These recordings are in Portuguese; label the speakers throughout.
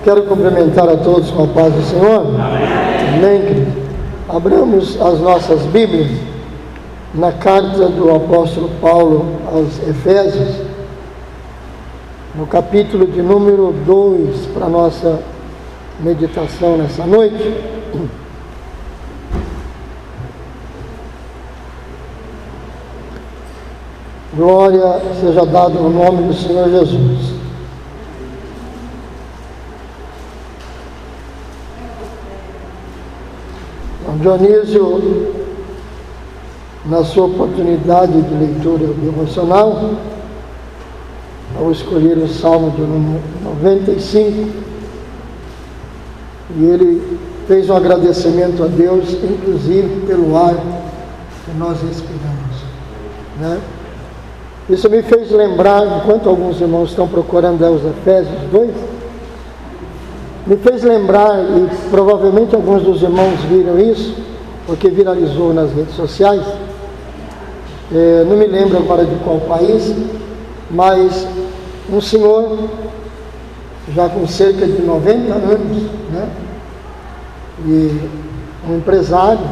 Speaker 1: Quero cumprimentar a todos com a paz do Senhor. Amém, querido. Abramos as nossas Bíblias na carta do apóstolo Paulo aos Efésios, no capítulo de número 2, para a nossa meditação nessa noite. Glória seja dada no nome do Senhor Jesus. Dionísio, na sua oportunidade de leitura devocional, ao escolher o Salmo de número 95, e ele fez um agradecimento a Deus, inclusive pelo ar que nós respiramos, né? Isso me fez lembrar, enquanto alguns irmãos estão procurando os Efésios 2, me fez lembrar, e provavelmente alguns dos irmãos viram isso, porque viralizou nas redes sociais, não me lembro agora de qual país, mas um senhor, já com cerca de 90 anos, né, e um empresário,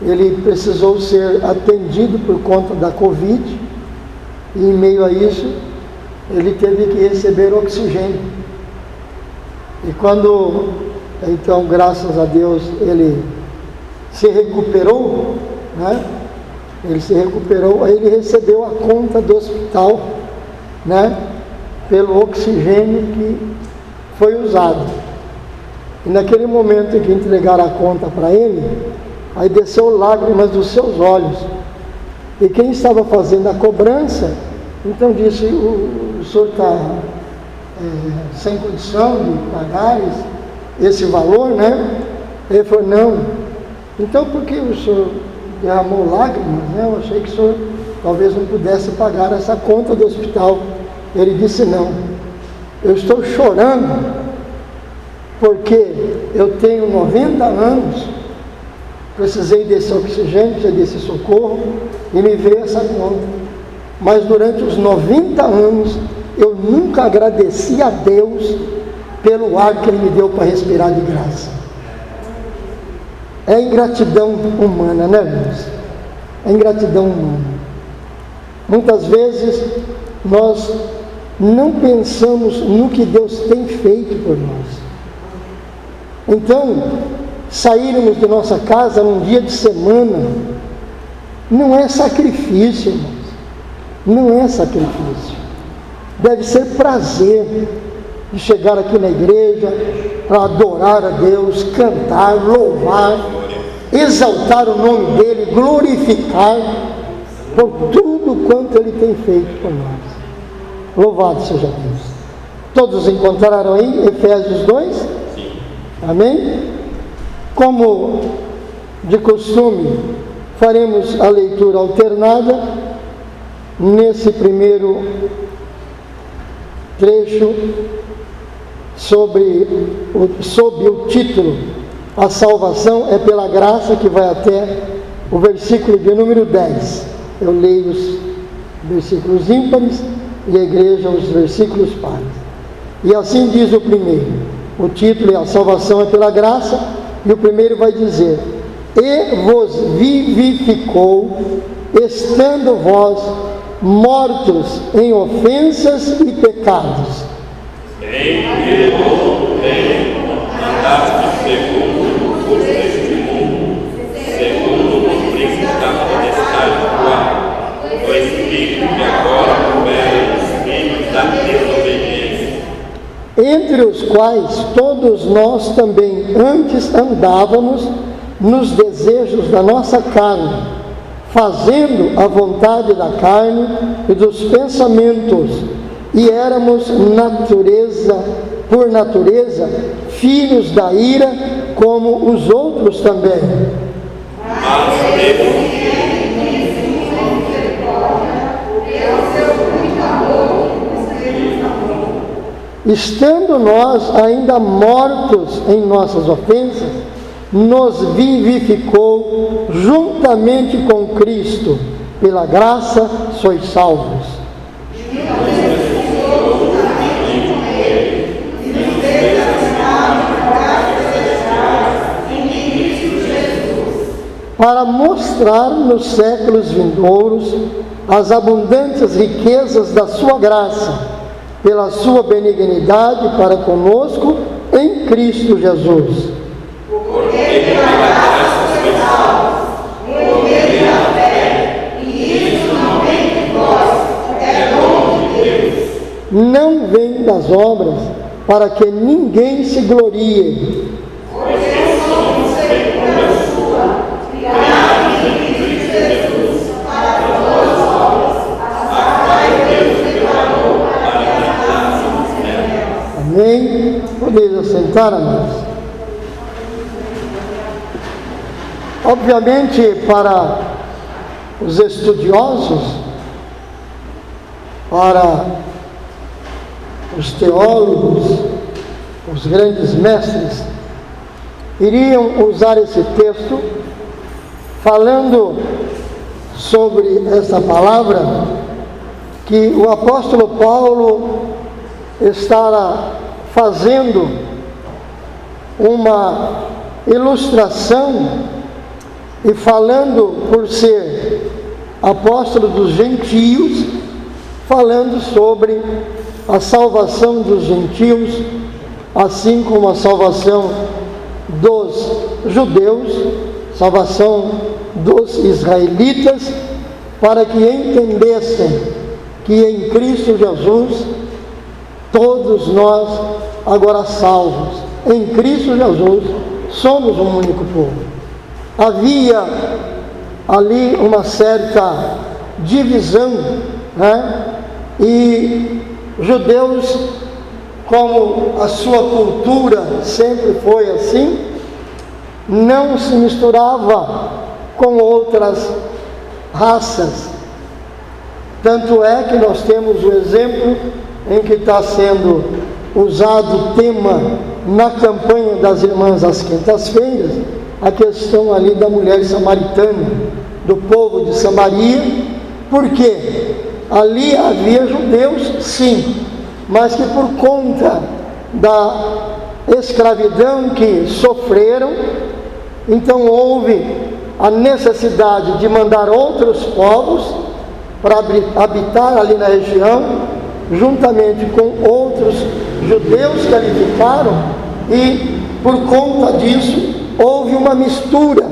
Speaker 1: ele precisou ser atendido por conta da Covid, e em meio a isso, ele teve que receber oxigênio. E quando, então, graças a Deus, ele se recuperou, né? Ele se recuperou, aí ele recebeu a conta do hospital, né? Pelo oxigênio que foi usado. E naquele momento em que entregaram a conta para ele, aí desceu lágrimas dos seus olhos. E quem estava fazendo a cobrança, então disse, o senhor está sem condição de pagar esse valor, né? Ele falou, não. Então por que o senhor derramou lágrimas, né? Eu achei que o senhor talvez não pudesse pagar essa conta do hospital. Ele disse, não, eu estou chorando porque eu tenho 90 anos, precisei desse oxigênio, precisei desse socorro, e me veio essa conta. Mas durante os 90 anos, eu nunca agradeci a Deus pelo ar que Ele me deu para respirar de graça. É ingratidão humana, né, irmãos? É ingratidão humana. Muitas vezes nós não pensamos no que Deus tem feito por nós. Então, sairmos de nossa casa num dia de semana não é sacrifício, irmãos. Não é sacrifício. Deve ser prazer de chegar aqui na igreja para adorar a Deus, cantar, louvar, exaltar o nome dEle, glorificar por tudo quanto Ele tem feito por nós. Louvado seja Deus. Todos encontraram aí Efésios 2? Sim. Amém? Como de costume, faremos a leitura alternada nesse primeiro trecho sob o título A Salvação é pela Graça, que vai até o versículo de número 10. Eu leio os versículos ímpares e a igreja os versículos pares. E assim diz o primeiro. O título é A Salvação é pela Graça, e o primeiro vai dizer: E vos vivificou, estando vós mortos em ofensas e pecados.
Speaker 2: Em que no tempo andaste segundo deste mundo, segundo o príncipe da potestade do ar, o Espírito que agora opera nos filhos da desobediência.
Speaker 1: Entre os quais todos nós também antes andávamos nos desejos da nossa carne, fazendo a vontade da carne e dos pensamentos, e éramos por natureza, filhos da ira, como os outros também.
Speaker 2: Mas Deus,
Speaker 1: estando nós ainda mortos em nossas ofensas, nos vivificou juntamente com Cristo. Pela graça sois salvos. para mostrar nos séculos vindouros as abundantes riquezas da sua graça, pela sua benignidade para conosco em Cristo Jesus.
Speaker 2: Porque pela graça sois salvos, por meio da fé, e isso não vem de vós, é dom de Deus.
Speaker 1: Não vem das obras, para que ninguém se glorie.
Speaker 2: Porque somos feitura sua, criados em Cristo Jesus, para boas obras, as quais Deus preparou para que andássemos nelas.
Speaker 1: Amém? Podeis assentar, amados. Obviamente, para os estudiosos, para os teólogos, os grandes mestres, iriam usar esse texto falando sobre essa palavra que o apóstolo Paulo está fazendo uma ilustração e falando por ser apóstolo dos gentios, falando sobre a salvação dos gentios, assim como a salvação dos judeus, salvação dos israelitas, para que entendessem que em Cristo Jesus todos nós agora salvos, em Cristo Jesus somos um único povo. Havia ali uma certa divisão, né? E judeus, como a sua cultura sempre foi assim, não se misturava com outras raças. Tanto é que nós temos o exemplo em que está sendo usado o tema na campanha das Irmãs às quintas-feiras, a questão ali da mulher samaritana, do povo de Samaria, porque ali havia judeus, sim, mas que por conta da escravidão que sofreram, então houve a necessidade de mandar outros povos para habitar ali na região, juntamente com outros judeus que ali ficaram, e por conta disso houve uma mistura,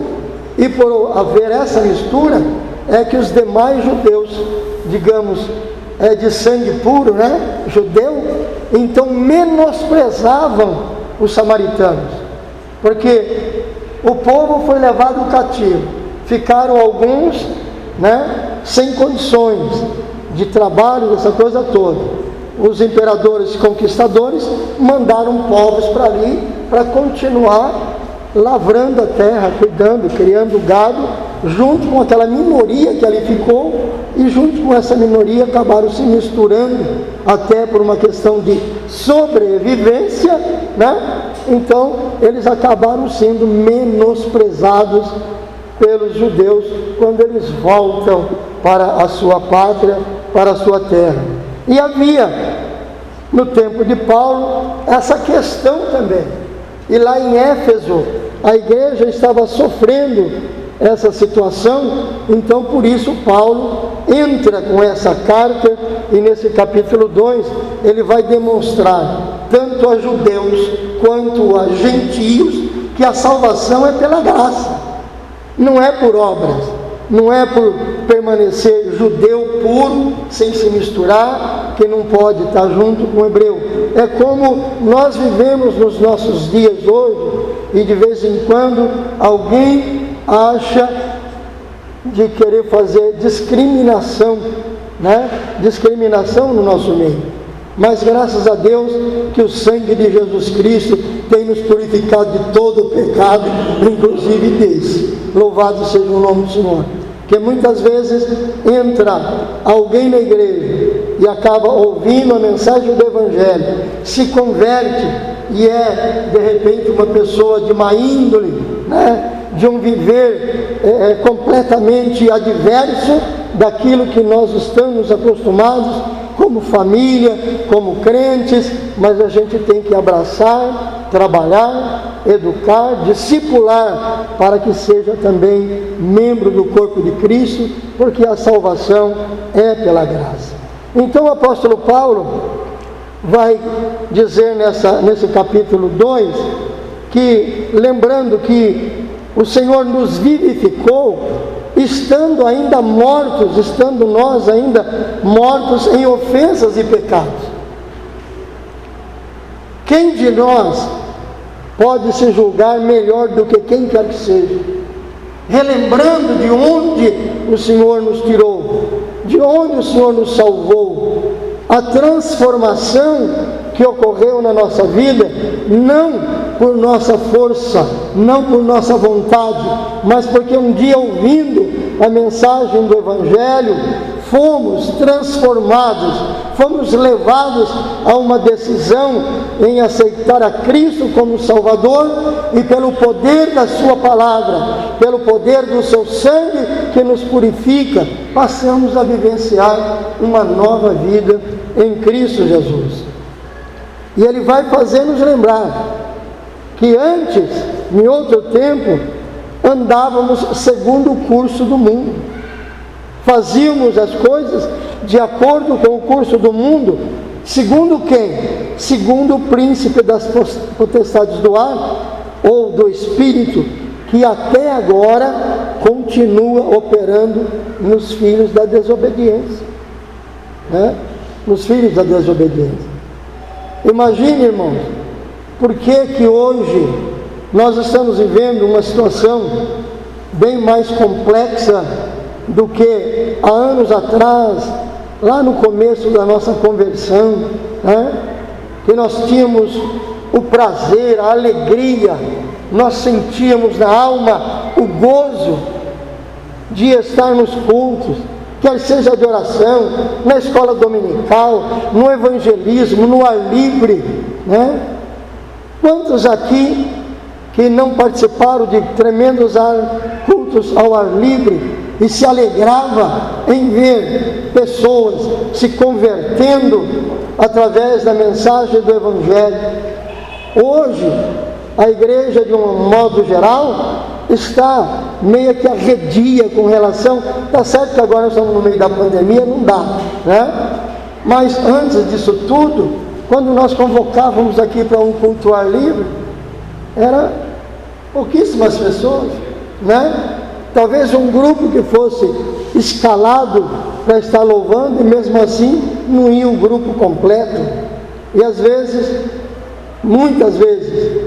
Speaker 1: e por haver essa mistura é que os demais judeus, digamos, de sangue puro, né, judeu, então menosprezavam os samaritanos, porque o povo foi levado cativo, ficaram alguns, né, sem condições de trabalho, essa coisa toda. Os imperadores conquistadores mandaram povos para ali para continuar lavrando a terra, cuidando, criando gado, junto com aquela minoria que ali ficou, e junto com essa minoria acabaram se misturando, até por uma questão de sobrevivência, né? Então eles acabaram sendo menosprezados pelos judeus quando eles voltam para a sua pátria, para a sua terra. E havia no tempo de Paulo essa questão também, e lá em Éfeso a igreja estava sofrendo essa situação, então por isso Paulo entra com essa carta, e nesse capítulo 2 ele vai demonstrar tanto a judeus quanto a gentios que a salvação é pela graça, não é por obras, não é por permanecer judeu puro, sem se misturar, que não pode estar junto com o hebreu. É como nós vivemos nos nossos dias hoje, e de vez em quando alguém acha de querer fazer discriminação, né? Discriminação no nosso meio. Mas graças a Deus que o sangue de Jesus Cristo tem nos purificado de todo o pecado, inclusive desse. Louvado seja o nome do Senhor. Que muitas vezes entra alguém na igreja e acaba ouvindo a mensagem do Evangelho, se converte e é de repente uma pessoa de má índole, né? De um viver completamente adverso daquilo que nós estamos acostumados como família, como crentes, mas a gente tem que abraçar, trabalhar, educar, discipular, para que seja também membro do corpo de Cristo, porque a salvação é pela graça. Então o apóstolo Paulo vai dizer nesse capítulo 2, que lembrando que o Senhor nos vivificou, estando ainda mortos, estando nós ainda mortos em ofensas e pecados. Quem de nós pode se julgar melhor do que quem quer que seja? Relembrando de onde o Senhor nos tirou, de onde o Senhor nos salvou, a transformação que ocorreu na nossa vida, não por nossa força, não por nossa vontade, mas porque um dia, ouvindo a mensagem do Evangelho, fomos transformados, fomos levados a uma decisão em aceitar a Cristo como Salvador, e pelo poder da sua palavra, pelo poder do seu sangue que nos purifica, passamos a vivenciar uma nova vida em Cristo Jesus. E Ele vai fazer-nos lembrar que antes, em outro tempo, andávamos segundo o curso do mundo. Fazíamos as coisas de acordo com o curso do mundo, segundo quem? Segundo o príncipe das potestades do ar, ou do espírito, que até agora continua operando nos filhos da desobediência, né? Nos filhos da desobediência. Imagine, irmãos, por que hoje nós estamos vivendo uma situação bem mais complexa do que há anos atrás, lá no começo da nossa conversão, né? Que nós tínhamos o prazer, a alegria, nós sentíamos na alma o gozo de estar nos cultos, quer seja de oração, na escola dominical, no evangelismo, no ar livre, né? Quantos aqui que não participaram de tremendos cultos ao ar livre e se alegrava em ver pessoas se convertendo através da mensagem do Evangelho? Hoje, a igreja, de um modo geral, está meio que arredia com relação, está certo que agora nós estamos no meio da pandemia, não dá, né? Mas antes disso tudo, quando nós convocávamos aqui para um culto ao ar livre, era pouquíssimas pessoas, né? Talvez um grupo que fosse escalado para estar louvando, e mesmo assim não ia o grupo completo. E às vezes, muitas vezes,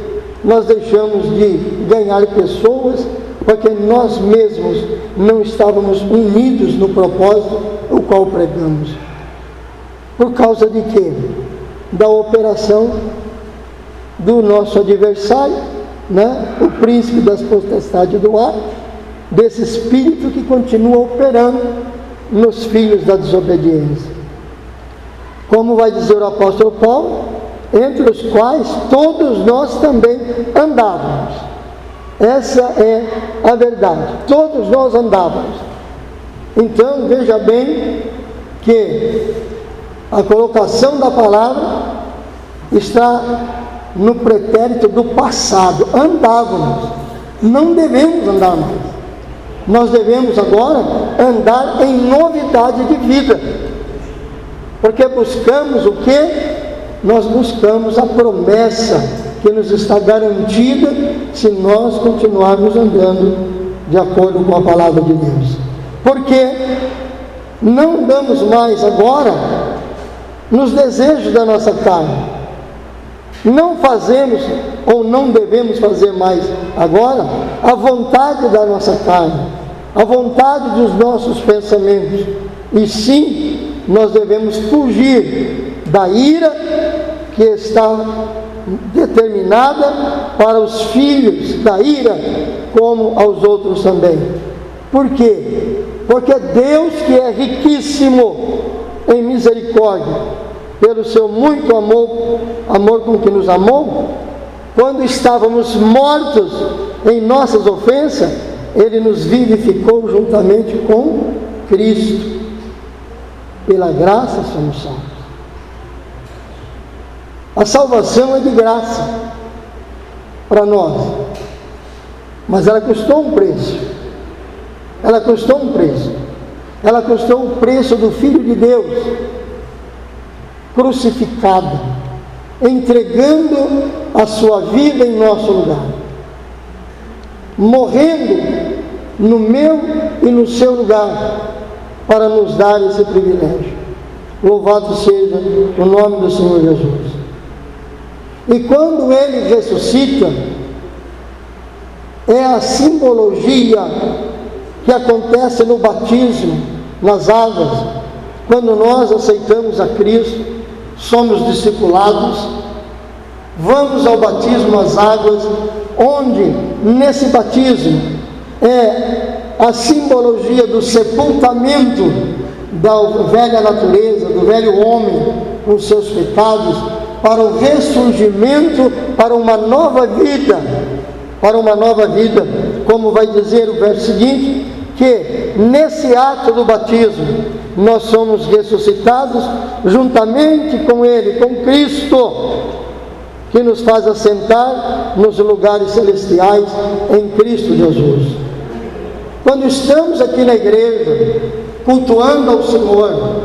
Speaker 1: nós deixamos de ganhar pessoas porque nós mesmos não estávamos unidos no propósito o qual pregamos. Por causa de quê? Da operação do nosso adversário, né? O príncipe das potestades do ar, desse espírito que continua operando nos filhos da desobediência. Como vai dizer o apóstolo Paulo, entre os quais todos nós também andávamos. Essa é a verdade, todos nós andávamos. Então veja bem que a colocação da palavra está no pretérito do passado. Andávamos, não devemos andar mais. Nós devemos agora andar em novidade de vida, porque buscamos o quê? Nós buscamos a promessa que nos está garantida se nós continuarmos andando de acordo com a palavra de Deus. Porque não andamos mais agora nos desejos da nossa carne. Não fazemos ou não devemos fazer mais agora a vontade da nossa carne, a vontade dos nossos pensamentos, e sim nós devemos fugir da ira que está determinada para os filhos da ira, como aos outros também. Por quê? Porque Deus, que é riquíssimo em misericórdia, pelo seu muito amor com que nos amou, quando estávamos mortos em nossas ofensas, Ele nos vivificou juntamente com Cristo. Pela graça somos salvos. A salvação é de graça. para nós, mas ela custou um preço. Ela custou um preço. Ela custou o preço do Filho de Deus, crucificado, entregando a sua vida em nosso lugar, morrendo no meu e no seu lugar, para nos dar esse privilégio. Louvado seja o nome do Senhor Jesus. E quando Ele ressuscita, é a simbologia que acontece no batismo, nas águas. Quando nós aceitamos a Cristo, somos discipulados, vamos ao batismo nas águas, onde nesse batismo é a simbologia do sepultamento da velha natureza, do velho homem com seus pecados, para o ressurgimento, para uma nova vida, como vai dizer o verso seguinte, que nesse ato do batismo nós somos ressuscitados juntamente com Ele, com Cristo, que nos faz assentar nos lugares celestiais em Cristo Jesus. Quando estamos aqui na igreja, cultuando ao Senhor,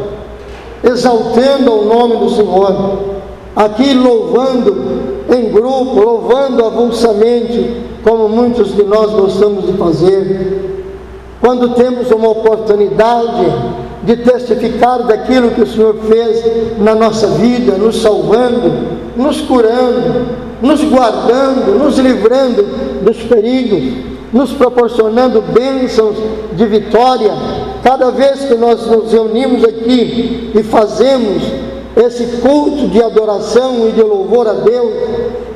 Speaker 1: exaltando o nome do Senhor, aqui louvando em grupo, louvando avulsamente, como muitos de nós gostamos de fazer, quando temos uma oportunidade de testificar daquilo que o Senhor fez na nossa vida, nos salvando, nos curando, nos guardando, nos livrando dos perigos, nos proporcionando bênçãos de vitória. Cada vez que nós nos reunimos aqui e fazemos esse culto de adoração e de louvor a Deus,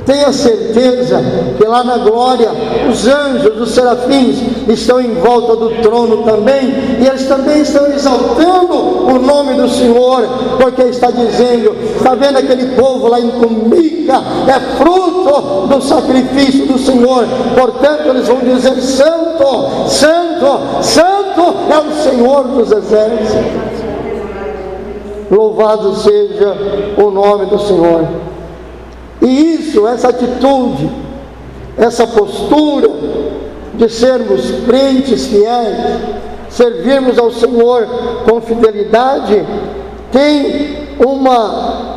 Speaker 1: tenha certeza que lá na glória os anjos, os serafins estão em volta do trono também, e eles também estão exaltando o nome do Senhor, porque está dizendo, está vendo aquele povo lá em Cumica, é fruto do sacrifício do Senhor, portanto eles vão dizer, santo, santo, santo é o Senhor dos exércitos. Louvado seja o nome do Senhor. E isso, essa atitude, essa postura de sermos crentes fiéis, servirmos ao Senhor com fidelidade, tem uma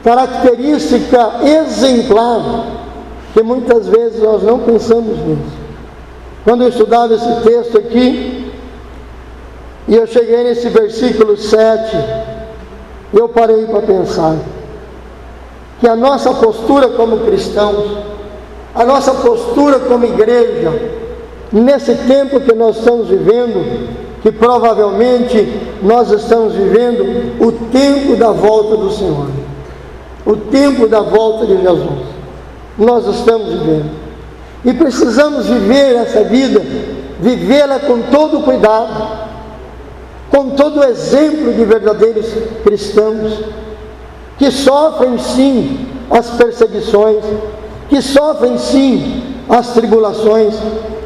Speaker 1: característica exemplar, que muitas vezes nós não pensamos nisso. Quando eu estudava esse texto aqui, e eu cheguei nesse versículo 7, eu parei para pensar que a nossa postura como cristãos, a nossa postura como igreja, nesse tempo que nós estamos vivendo, que provavelmente nós estamos vivendo o tempo da volta do Senhor, o tempo da volta de Jesus, nós estamos vivendo, e precisamos viver essa vida, vivê-la com todo cuidado, com todo o exemplo de verdadeiros cristãos, que sofrem sim as perseguições, que sofrem sim as tribulações,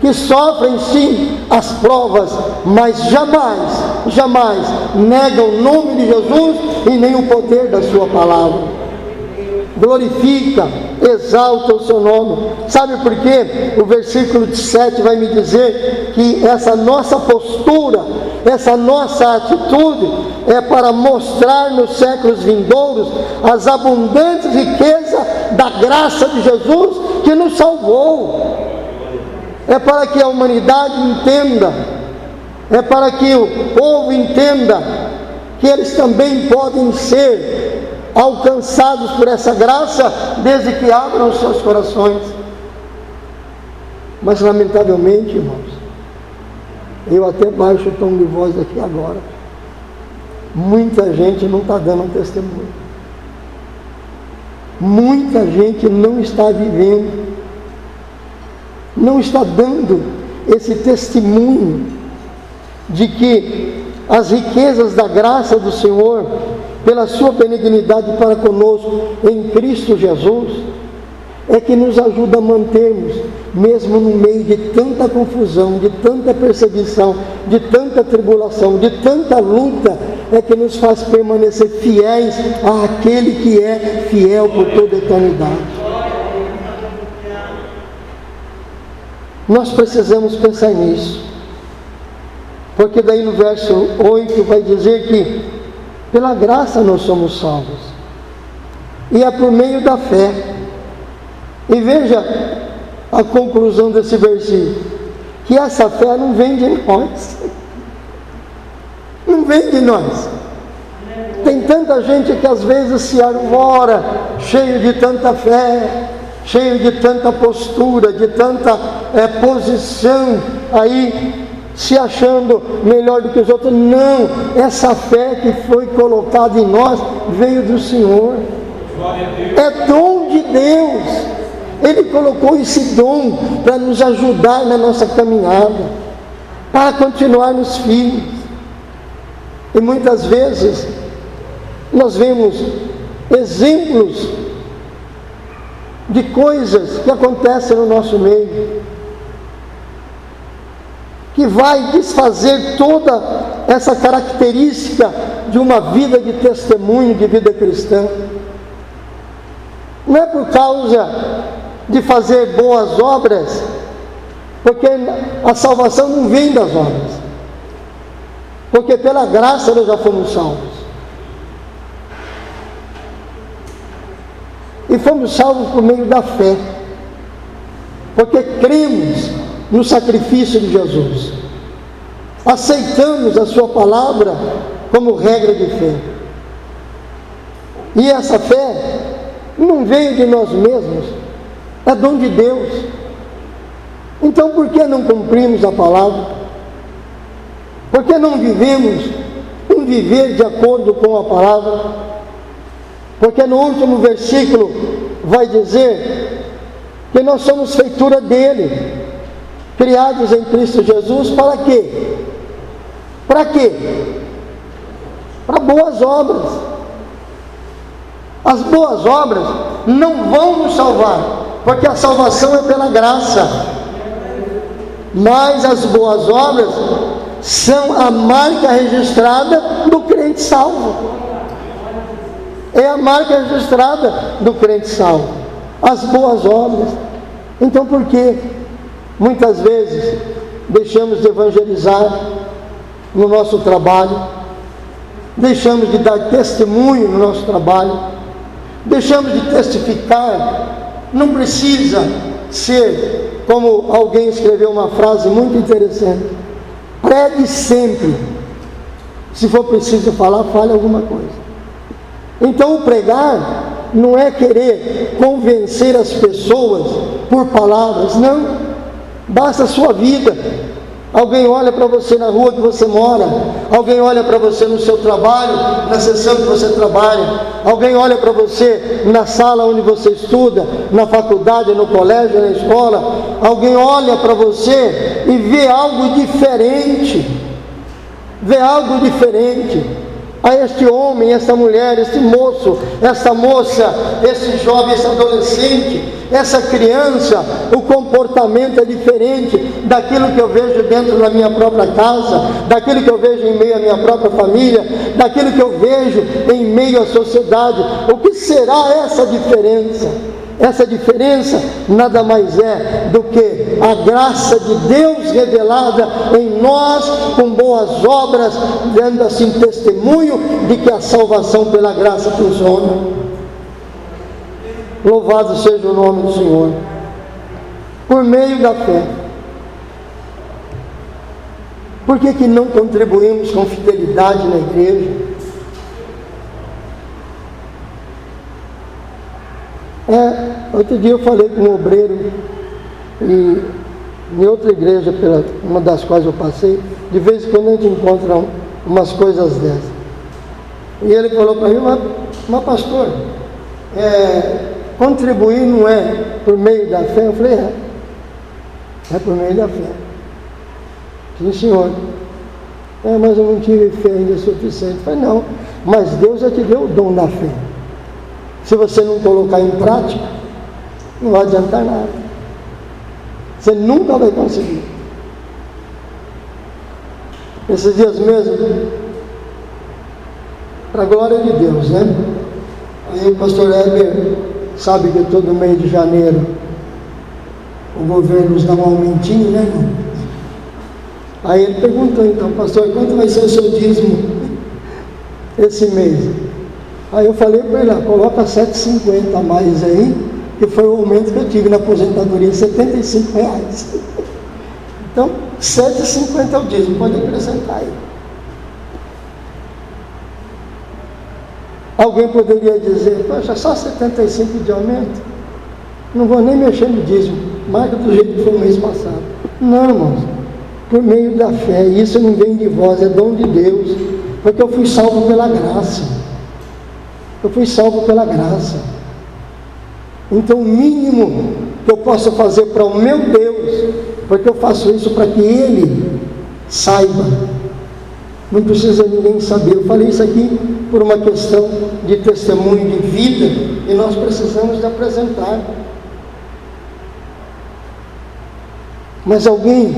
Speaker 1: que sofrem sim as provas, mas jamais, jamais negam o nome de Jesus e nem o poder da sua palavra. Glorifica, exalta o seu nome. Sabe por quê? O versículo 7 vai me dizer que essa nossa postura, essa nossa atitude é para mostrar nos séculos vindouros as abundantes riquezas da graça de Jesus que nos salvou. É para que a humanidade entenda, é para que o povo entenda que eles também podem ser alcançados por essa graça, desde que abram os seus corações. Mas lamentavelmente, irmãos, eu até baixo o tom de voz aqui agora, muita gente não está dando um testemunho, muita gente não está vivendo, não está dando esse testemunho de que as riquezas da graça do Senhor, pela sua benignidade para conosco em Cristo Jesus, é que nos ajuda a mantermos, mesmo no meio de tanta confusão, de tanta perseguição, de tanta tribulação, de tanta luta, é que nos faz permanecer fiéis àquele que é fiel por toda a eternidade. Nós precisamos pensar nisso. Porque daí no verso 8 vai dizer que pela graça nós somos salvos. E é por meio da fé. E veja a conclusão desse versículo. Que essa fé não vem de nós. Não vem de nós. Tem tanta gente que às vezes se arvora, cheio de tanta fé, cheio de tanta postura, de tanta posição aí, se achando melhor do que os outros. Não, essa fé que foi colocada em nós veio do Senhor. É dom de Deus. Ele colocou esse dom para nos ajudar na nossa caminhada, para continuarmos firmes. E muitas vezes nós vemos exemplos de coisas que acontecem no nosso meio, que vai desfazer toda essa característica de uma vida de testemunho, de vida cristã. Não é por causa de fazer boas obras, porque a salvação não vem das obras, porque pela graça nós já fomos salvos. E fomos salvos por meio da fé, porque cremos no sacrifício de Jesus, aceitamos a sua palavra como regra de fé. E essa fé não veio de nós mesmos, é dom de Deus. Então por que não cumprimos a palavra? Por que não vivemos um viver de acordo com a palavra? Porque no último versículo vai dizer que nós somos feitura dele, criados em Cristo Jesus, para quê? Para quê? Para boas obras. As boas obras não vão nos salvar, porque a salvação é pela graça, mas as boas obras são a marca registrada do crente salvo. É a marca registrada do crente salvo, as boas obras. Então por que muitas vezes deixamos de evangelizar no nosso trabalho, deixamos de dar testemunho no nosso trabalho, deixamos de testificar? Não precisa ser, como alguém escreveu uma frase muito interessante: pregue sempre, se for preciso falar, fale alguma coisa. Então o pregar não é querer convencer as pessoas por palavras, não, basta a sua vida. Alguém olha para você na rua que você mora, alguém olha para você no seu trabalho, na seção que você trabalha, alguém olha para você na sala onde você estuda, na faculdade, no colégio, na escola, alguém olha para você e vê algo diferente, a este homem, essa mulher, esse moço, essa moça, esse jovem, esse adolescente, essa criança. O comportamento é diferente daquilo que eu vejo dentro da minha própria casa, daquilo que eu vejo em meio à minha própria família, daquilo que eu vejo em meio à sociedade. O que será essa diferença? Essa diferença nada mais é do que a graça de Deus revelada em nós, com boas obras, dando assim testemunho de que a salvação pela graça funciona. Louvado seja o nome do Senhor. Por meio da fé. Por que não contribuímos com fidelidade na igreja? Outro dia eu falei com um obreiro e em outra igreja, uma das quais eu passei, de vez em quando a gente encontra umas coisas dessas. E ele falou para mim: mas pastor, contribuir não é por meio da fé? Eu falei: é por meio da fé. Sim, senhor. Mas eu não tive fé ainda suficiente. Eu falei: não, mas Deus já te deu o dom da fé. Se você não colocar em prática, não vai adiantar nada. Você nunca vai conseguir. Esses dias mesmo, para a glória de Deus, né? Aí o pastor Heber sabe que todo mês de janeiro o governo nos dá um aumentinho, né, irmão? Aí ele perguntou, então, pastor, quanto vai ser o seu dízimo esse mês? Aí eu falei para ele, coloca 7,50 a mais aí, que foi o aumento que eu tive na aposentadoria, R$75. Então, 7,50 é o dízimo, pode acrescentar aí. Alguém poderia dizer, poxa, só 75 de aumento? Não vou nem mexer no dízimo, marca do jeito que foi o mês passado. Não, irmãos, por meio da fé, isso não vem de vós, é dom de Deus, porque eu fui salvo pela graça. Eu fui salvo pela graça. Então o mínimo que eu posso fazer para o meu Deus, porque eu faço isso para que Ele saiba, não precisa ninguém saber. Eu falei isso aqui por uma questão de testemunho de vida, e nós precisamos de apresentar. Mas alguém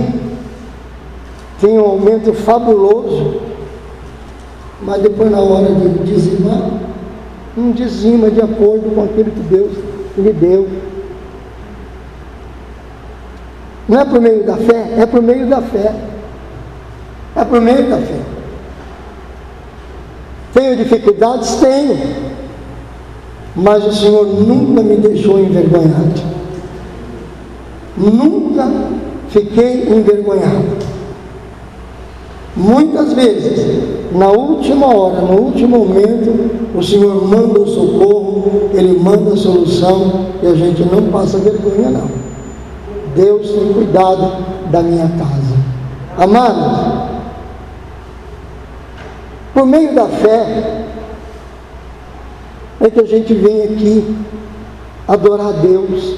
Speaker 1: tem um aumento fabuloso, mas depois na hora de dizimar, não dizima de acordo com aquilo que Deus lhe deu. Não é por meio da fé, é por meio da fé. É por meio da fé. Tenho dificuldades? Tenho. Mas o Senhor nunca me deixou envergonhado. Nunca fiquei envergonhado. Muitas vezes, na última hora, no último momento, o Senhor manda o socorro, Ele manda a solução, e a gente não passa vergonha, não. Deus tem cuidado da minha casa. Amados, por meio da fé, é que a gente vem aqui adorar a Deus,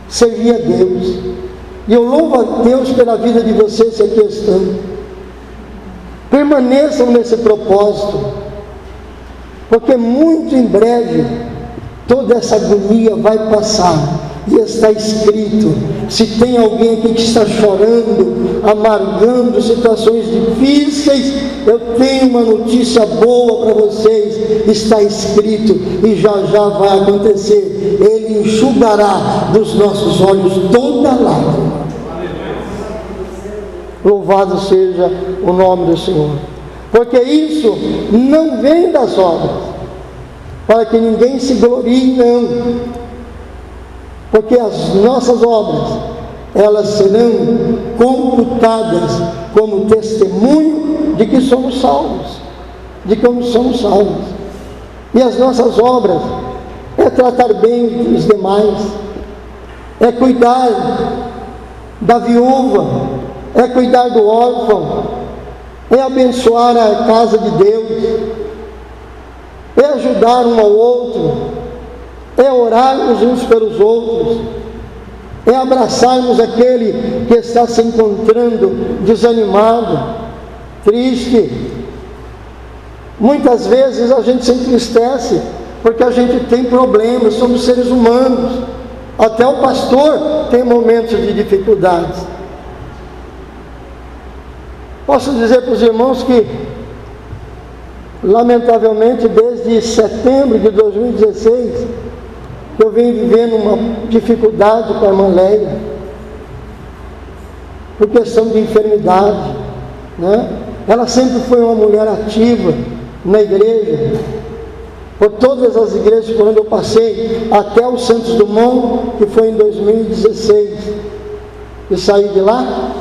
Speaker 1: servir a Deus. E eu louvo a Deus pela vida de vocês que aqui estão. Permaneçam nesse propósito, porque muito em breve toda essa agonia vai passar. E está escrito, se tem alguém aqui que está chorando, amargando situações difíceis, eu tenho uma notícia boa para vocês, está escrito, e já já vai acontecer, Ele enxugará dos nossos olhos toda lágrima. Louvado seja o nome do Senhor, porque isso não vem das obras, para que ninguém se glorie, não. Porque as nossas obras, elas serão computadas como testemunho de que somos salvos, de como somos salvos. E as nossas obras é tratar bem os demais, é cuidar da viúva, é cuidar do órfão, é abençoar a casa de Deus, é ajudar um ao outro, é orarmos uns pelos outros, é abraçarmos aquele que está se encontrando desanimado, triste. Muitas vezes a gente se entristece porque a gente tem problemas, somos seres humanos. Até o pastor tem momentos de dificuldades. Posso dizer para os irmãos que, lamentavelmente, desde setembro de 2016, eu venho vivendo uma dificuldade com a irmã Leia, por questão de enfermidade, né? Ela sempre foi uma mulher ativa na igreja, por todas as igrejas por onde eu passei, até o Santos Dumont, que foi em 2016, eu saí de lá,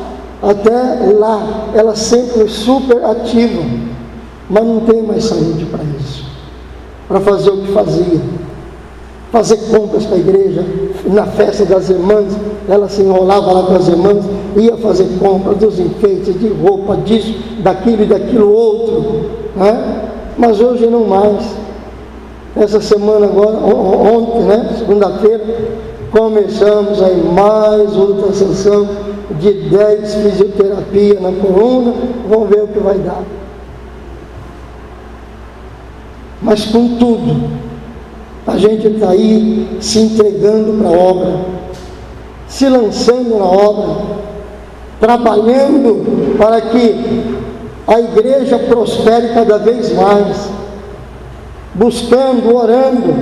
Speaker 1: até lá, ela sempre foi super ativa, mas não tem mais saúde para isso, para fazer o que fazia. Fazer compras para a igreja, na festa das irmãs, ela se enrolava lá com as irmãs, ia fazer compras dos enfeites, de roupa, disso, daquilo e daquilo outro, né? Mas hoje não mais. Essa semana agora, ontem, né, segunda-feira, começamos aí mais outra sessão de 10 fisioterapia na coluna, vamos ver o que vai dar. Mas com tudo, a gente está aí se entregando para a obra, se lançando na obra, trabalhando para que a igreja prospere cada vez mais, buscando, orando,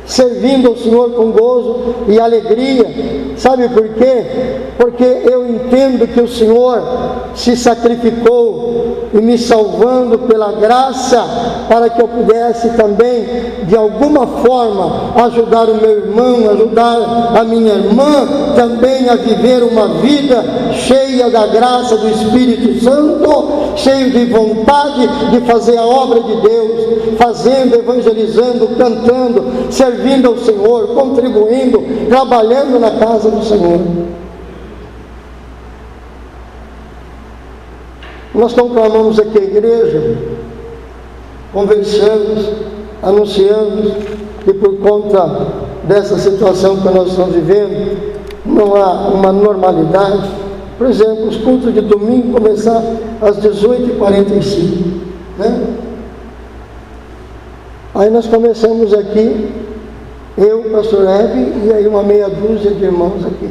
Speaker 1: servindo ao Senhor com gozo e alegria. Sabe por quê? Porque eu entendo que o Senhor se sacrificou e me salvando pela graça, para que eu pudesse também, de alguma forma, ajudar o meu irmão, ajudar a minha irmã também a viver uma vida cheia da graça do Espírito Santo, cheio de vontade de fazer a obra de Deus, fazendo, evangelizando, cantando, servindo ao Senhor, contribuindo, trabalhando na casa do Senhor. Nós conclamamos aqui a igreja, conversamos, anunciamos que por conta dessa situação que nós estamos vivendo, não há uma normalidade. Por exemplo, os cultos de domingo começar às 18h45, né? Aí nós começamos aqui, eu, o pastor Hebe, e aí uma meia dúzia de irmãos aqui.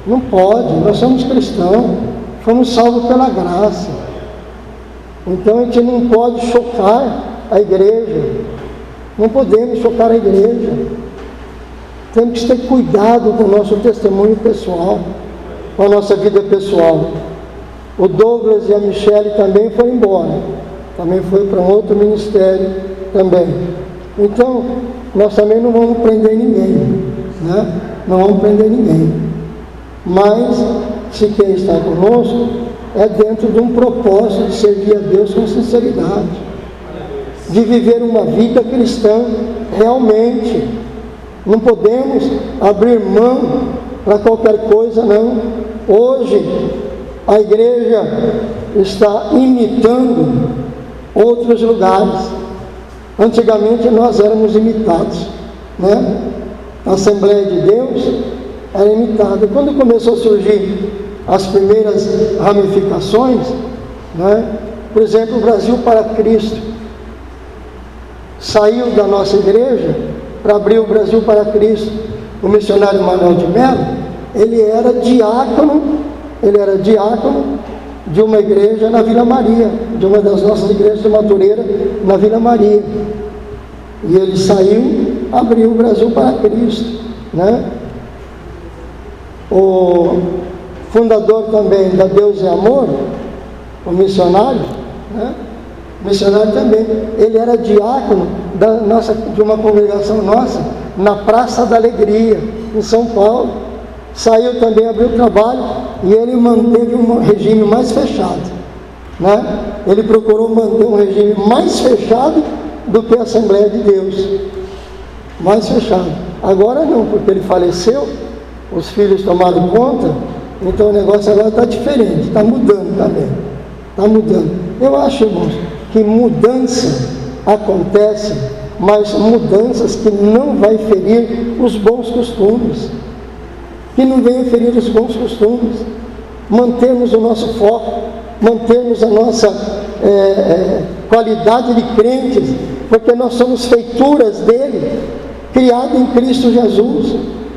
Speaker 1: Não pode, nós somos cristãos, fomos salvos pela graça. Então a gente não pode chocar a igreja, não podemos chocar a igreja. Temos que ter cuidado com o nosso testemunho pessoal, com a nossa vida pessoal. O Douglas e a Michele também foram embora, também foi para um outro ministério também. Então, nós também não vamos prender ninguém, né? Não vamos prender ninguém. Mas, se quem está conosco, é dentro de um propósito de servir a Deus com sinceridade, de viver uma vida cristã realmente. Não podemos abrir mão para qualquer coisa, não. Hoje, a igreja está imitando outros lugares. Antigamente nós éramos imitados, né? A Assembleia de Deus era imitada. Quando começou a surgir as primeiras ramificações, né? Por exemplo, o Brasil para Cristo saiu da nossa igreja para abrir o Brasil para Cristo. O missionário Manuel de Mello, ele era diácono de uma igreja na Vila Maria, de uma das nossas igrejas de Madureira, na Vila Maria. E ele saiu, abriu o Brasil para Cristo, né? O fundador também da Deus é Amor, o missionário, né? O missionário também, ele era diácono de uma congregação nossa, na Praça da Alegria, em São Paulo. Saiu também, abriu trabalho, e ele manteve um regime mais fechado, né? Ele procurou manter um regime mais fechado do que a Assembleia de Deus, mais fechado. Agora não, porque ele faleceu, os filhos tomaram conta, então o negócio agora está diferente, está mudando também, está mudando. Eu acho, irmãos, que mudança acontece, mas mudanças que não vai ferir os bons costumes, que não venham ferir os bons costumes, mantermos o nosso foco, mantermos a nossa qualidade de crentes, porque nós somos feituras dele, criados em Cristo Jesus.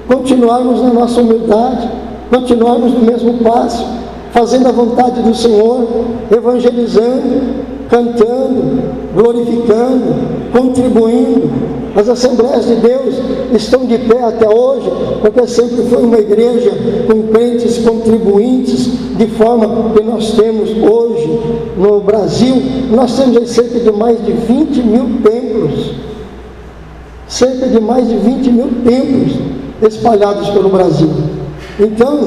Speaker 1: Continuarmos na nossa humildade, continuarmos no mesmo passo, fazendo a vontade do Senhor, evangelizando, cantando, glorificando, contribuindo. As Assembleias de Deus estão de pé até hoje, porque sempre foi uma igreja com crentes contribuintes, de forma que nós temos hoje no Brasil. Nós temos aí cerca de mais de 20 mil templos, cerca de mais de 20 mil templos espalhados pelo Brasil. Então,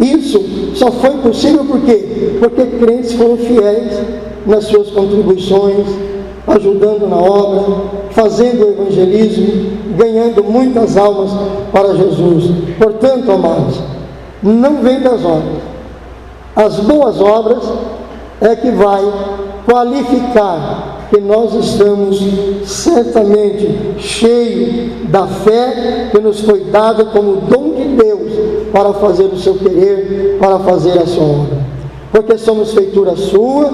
Speaker 1: isso só foi possível por quê? Porque crentes foram fiéis nas suas contribuições, ajudando na obra, fazendo o evangelismo, ganhando muitas almas para Jesus. Portanto, amados, não vem das obras. As boas obras é que vai qualificar que nós estamos certamente cheios da fé que nos foi dada como dom de Deus para fazer o seu querer, para fazer a sua obra. Porque somos feitura sua,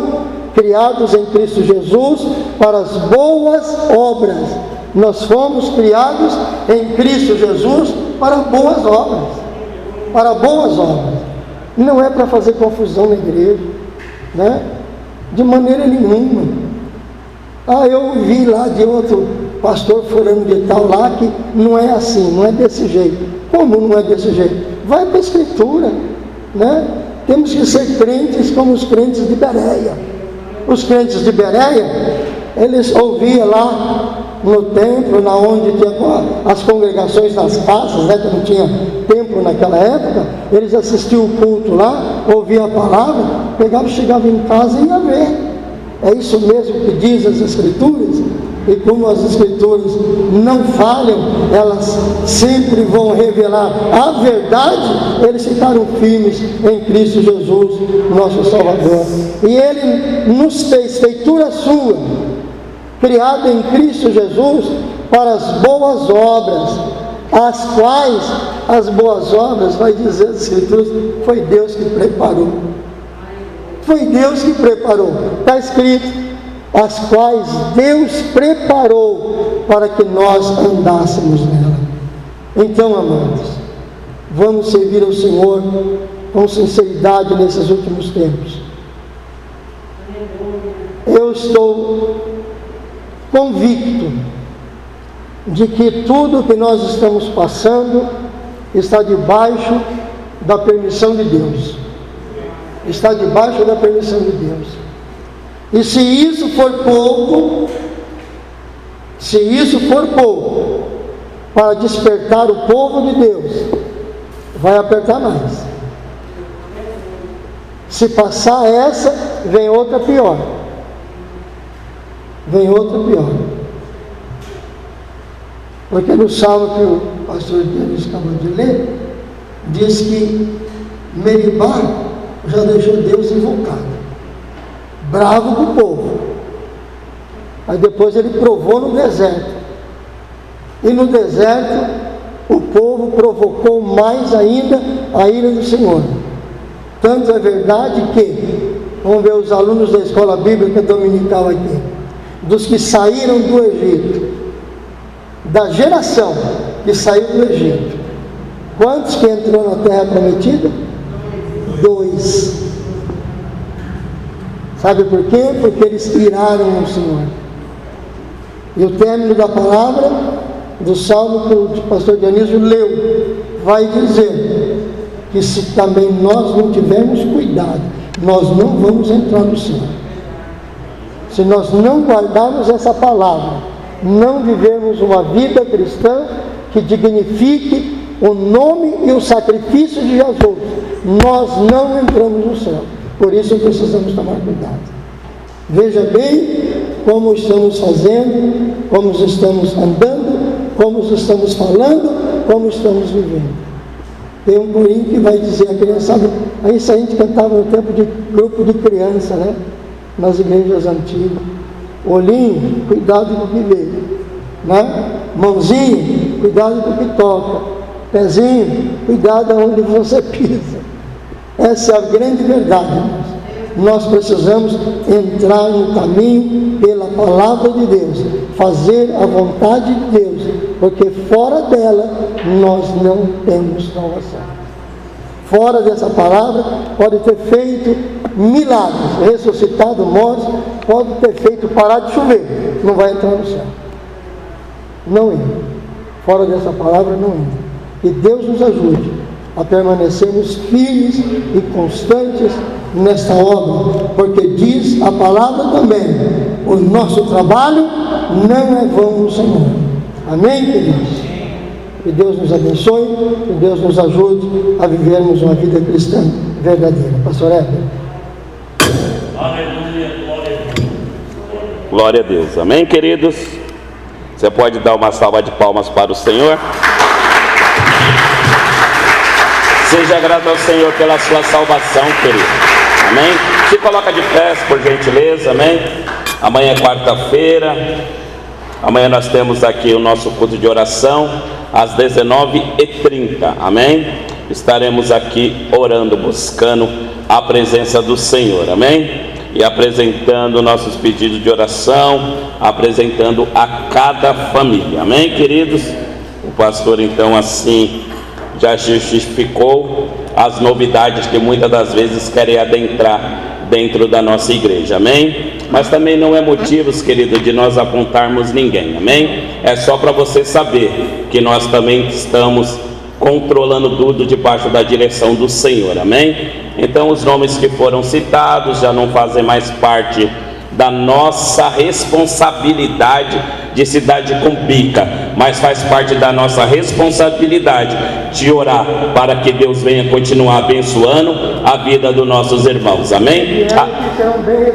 Speaker 1: criados em Cristo Jesus para as boas obras. Nós fomos criados em Cristo Jesus para boas obras. Para boas obras. Não é para fazer confusão na igreja, né? De maneira nenhuma. Eu vi lá de outro pastor fulano de tal lá que não é assim, não é desse jeito. Como não é desse jeito? Vai para a Escritura, né? Temos que ser crentes como os crentes de Bereia. Os crentes de Bereia, eles ouviam lá no templo, na onde tinha as congregações nas casas, né, que não tinha templo naquela época, eles assistiam o culto lá, ouviam a palavra, pegavam, chegavam em casa e iam ver. É isso mesmo que diz as Escrituras, e como as Escrituras não falham, elas sempre vão revelar a verdade. Eles ficaram firmes em Cristo Jesus, nosso Salvador, e Ele nos fez feitura sua, criado em Cristo Jesus para as boas obras, as quais as boas obras, vai dizer as Escrituras, foi Deus que preparou. Foi Deus que preparou. Está escrito, as quais Deus preparou para que nós andássemos nela. Então, amados, vamos servir ao Senhor com sinceridade nesses últimos tempos. Eu estou convicto de que tudo que nós estamos passando está debaixo da permissão de Deus. Está debaixo da permissão de Deus. E se isso for pouco, para despertar o povo de Deus, vai apertar mais. Se passar essa, vem outra pior. Vem outra pior. Porque no salmo que o pastor Denis acabou de ler, diz que Meribá já deixou Deus invocado, bravo com o povo. Aí depois ele provou no deserto, e no deserto o povo provocou mais ainda a ira do Senhor. Tanto é verdade que, vamos ver os alunos da escola bíblica dominical aqui, dos que saíram do Egito, da geração que saiu do Egito, quantos que entrou na terra prometida? 2. Sabe por quê? Porque eles iraram o Senhor. E o término da palavra do salmo que o pastor Dionísio leu vai dizer que se também nós não tivermos cuidado, nós não vamos entrar no céu. Se nós não guardarmos essa palavra, não vivermos uma vida cristã que dignifique o nome e o sacrifício de Jesus, nós não entramos no céu. Por isso precisamos tomar cuidado. Veja bem como estamos fazendo, como estamos andando, como estamos falando, como estamos vivendo. Tem um corinho que vai dizer, a criançada, isso a gente cantava no tempo de grupo de criança, né? Nas igrejas antigas. Olhinho, cuidado com o que vê, né? Mãozinha, cuidado com o que toca. Pezinho, cuidado onde você pisa. Essa é a grande verdade, irmãos. Nós precisamos entrar no caminho pela palavra de Deus, fazer a vontade de Deus, porque fora dela nós não temos salvação. Fora dessa palavra pode ter feito milagres, ressuscitado mortos, pode ter feito parar de chover, não vai entrar no céu. Não entra. Fora dessa palavra não entra. Que Deus nos ajude a permanecermos firmes e constantes nesta obra, porque diz a palavra também, o nosso trabalho não é vão no Senhor. Amém, queridos? Que Deus nos abençoe, que Deus nos ajude a vivermos uma vida cristã verdadeira. Pastor Éder.
Speaker 2: Aleluia, glória a Deus. Glória a Deus. Amém, queridos? Você pode dar uma salva de palmas para o Senhor? Seja grato ao Senhor pela sua salvação, querido. Amém? Se coloca de pé, por gentileza. Amém? Amanhã é quarta-feira. Amanhã nós temos aqui o nosso culto de oração às 19h30. Amém? Estaremos aqui orando, buscando a presença do Senhor. Amém? E apresentando nossos pedidos de oração, apresentando a cada família. Amém, queridos? O pastor então assim já justificou as novidades que muitas das vezes querem adentrar dentro da nossa igreja. Amém? Mas também não é motivos, querido, de nós apontarmos ninguém, amém? É só para você saber que nós também estamos controlando tudo debaixo da direção do Senhor, amém? Então os nomes que foram citados já não fazem mais parte da nossa responsabilidade de cidade com pica, mas faz parte da nossa responsabilidade de orar para que Deus venha continuar abençoando a vida dos nossos irmãos, amém?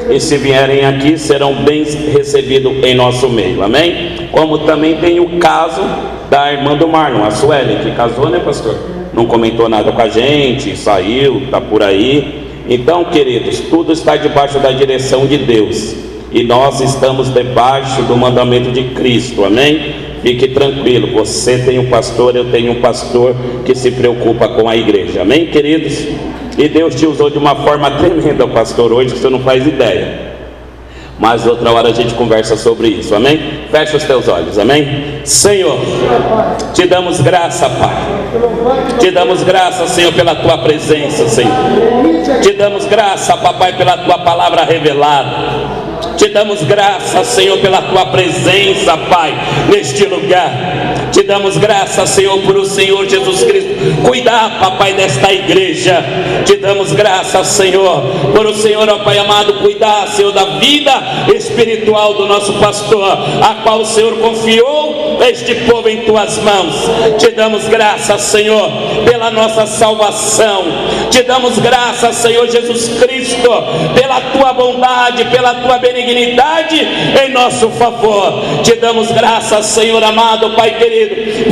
Speaker 2: E se vierem aqui, serão bem recebidos em nosso meio, amém? Como também tem o caso da irmã do Marlon, a Sueli, que casou, né, pastor? Não comentou nada com a gente, saiu, está por aí. Então, queridos, tudo está debaixo da direção de Deus, e nós estamos debaixo do mandamento de Cristo, amém? Fique tranquilo, você tem um pastor, eu tenho um pastor que se preocupa com a igreja, amém, queridos? E Deus te usou de uma forma tremenda, pastor, hoje, que você não faz ideia. Mas outra hora a gente conversa sobre isso, amém? Fecha os teus olhos, amém? Senhor, te damos graça, Pai. Te damos graça, Senhor, pela tua presença, Senhor. Te damos graça, Papai, pela tua palavra revelada. Te damos graça, Senhor, pela tua presença, Pai, neste lugar. Te damos graça, Senhor, por o Senhor Jesus Cristo cuidar, Papai, desta igreja. Te damos graça, Senhor, por o Senhor, ó Pai amado, cuidar, Senhor, da vida espiritual do nosso pastor, a qual o Senhor confiou este povo em tuas mãos. Te damos graça, Senhor, pela nossa salvação. Te damos graça, Senhor Jesus Cristo, pela tua bondade, pela tua benignidade em nosso favor. Te damos graça, Senhor amado, Pai querido,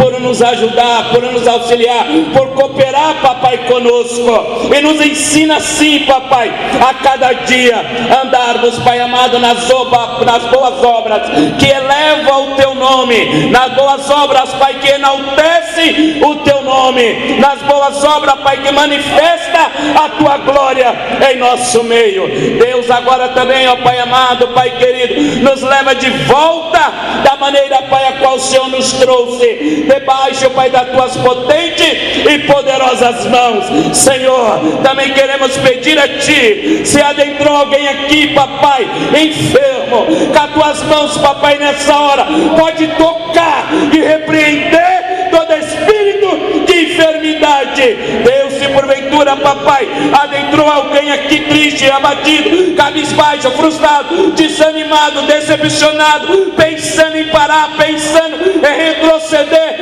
Speaker 2: por nos ajudar, por nos auxiliar, por cooperar, Papai, conosco, e nos ensina sim, Papai, a cada dia andarmos, Pai amado, nas boas obras que elevam o teu nome, nas boas obras, Pai, que enaltecem o teu nome, nas boas obras, Pai, que manifesta a tua glória em nosso meio. Deus, agora também, ó Pai amado, Pai querido, nos leva de volta da maneira, Pai, a qual o Senhor nos trouxe, debaixo, Pai, das tuas potentes e poderosas mãos. Senhor, também queremos pedir a Ti, se adentrou alguém aqui, Papai, enfermo, com as tuas mãos, Papai, nessa hora, pode tocar e repreender todo espírito de enfermidade. Deus, se porventura, Papai, adentrou alguém aqui triste, abatido, cabisbaixo, frustrado, desanimado, decepcionado, pensando em parar, pensando em retroceder,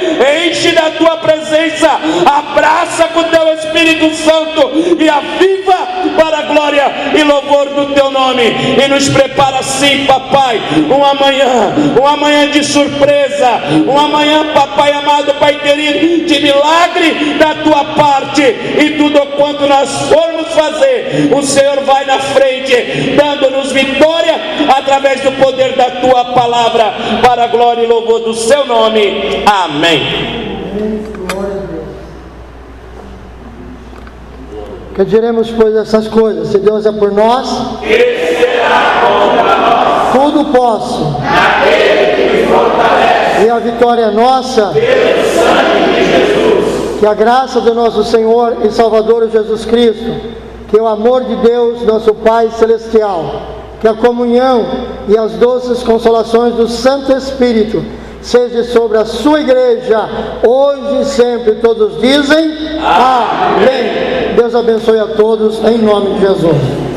Speaker 2: enche da tua presença, abraça com teu Espírito Santo e aviva para a glória e louvor do teu nome, e nos prepara sim, Papai, uma manhã de surpresa, uma manhã, Papai amado, Pai querido, de milagre da tua parte, e tudo quanto nós formos fazer, o Senhor vai na frente, dando-nos vitória através do poder da tua palavra, para a glória e louvor do seu nome. Amém.
Speaker 1: Que diremos, pois, essas coisas? Se Deus é por nós,
Speaker 2: Ele será contra nós.
Speaker 1: Tudo posso
Speaker 2: Naquele que me fortalece.
Speaker 1: E a vitória é nossa
Speaker 2: Pelo sangue de Jesus.
Speaker 1: Que a graça do nosso Senhor e Salvador Jesus Cristo, que o amor de Deus, nosso Pai Celestial, que a comunhão e as doces consolações do Santo Espírito seja sobre a sua igreja, hoje e sempre. Todos dizem amém. Deus abençoe a todos, em nome de Jesus.